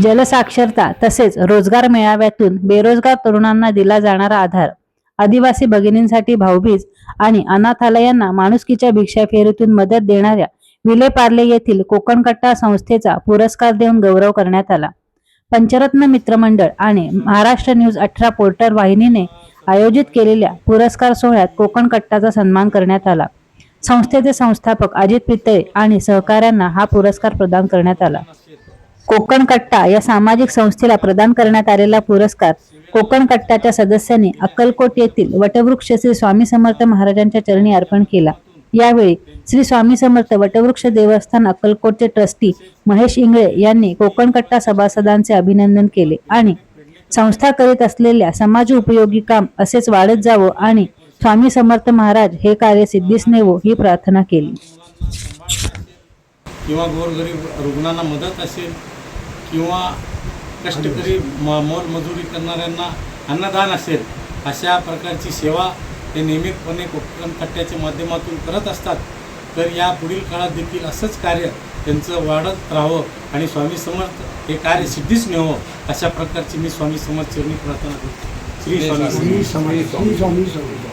जलसाक्षरता तसेच रोजगार मेळाव्यातून बेरोजगार तरुणांना दिला जाणारा आधार, आदिवासी भगिनींसाठी भाऊबीज आणि अनाथालयांना माणुसकीच्या भिक्षा फेरीतून मदत देणाऱ्या विलेपार्ले येथील कोकण कट्टा संस्थेचा पुरस्कार देऊन गौरव करण्यात आला। पंचरत्न मित्रमंडळ आणि महाराष्ट्र न्यूज 18 पोर्टर वाहिनीने आयोजित केलेल्या पुरस्कार सोहळ्यात कोकण कट्टाचा सन्मान करण्यात आला। संस्थेचे संस्थापक अजित पितळे आणि सहकाऱ्यांना हा पुरस्कार प्रदान करण्यात आला। कोकण कट्टा या सामाजिक संस्थेला प्रदान करण्यात आलेला पुरस्कार कोकण कट्टाच्या सदस्यांनी अक्कलकोट येथील वटवृक्ष श्री स्वामी समर्थ महाराजांच्या चरणी अर्पण केला। यावेळी श्री स्वामी समर्थ वटवृक्ष देवस्थान अक्कलकोटचे ट्रस्टी महेश इंगळे यांनी कोकण कट्टा सभासदांचे अभिनंदन केले आणि संस्था करीत असलेल्या समाज उपयोगी काम असेच वाढत जावो आणि स्वामी समर्थ महाराज हे कार्य सिद्धीस नेवो ही प्रार्थना केली। किंवा गोरगरीब रुग्णांना मदत असेल किंवा कष्टकरी मोलमजुरी करणाऱ्यांना अन्नदान असेल, अशा प्रकारची सेवा ते नियमितपणे कोकण कट्ट्याच्या माध्यमातून करत असतात। तर या पुढील काळात देखील असंच कार्य त्यांचं वाढत राहावं आणि स्वामी समर्थ हे कार्य सिद्धीस नेवं, अशा प्रकारची मी स्वामी समर्थ चरणी प्रार्थना करतो। श्री स्वामी समर्थ।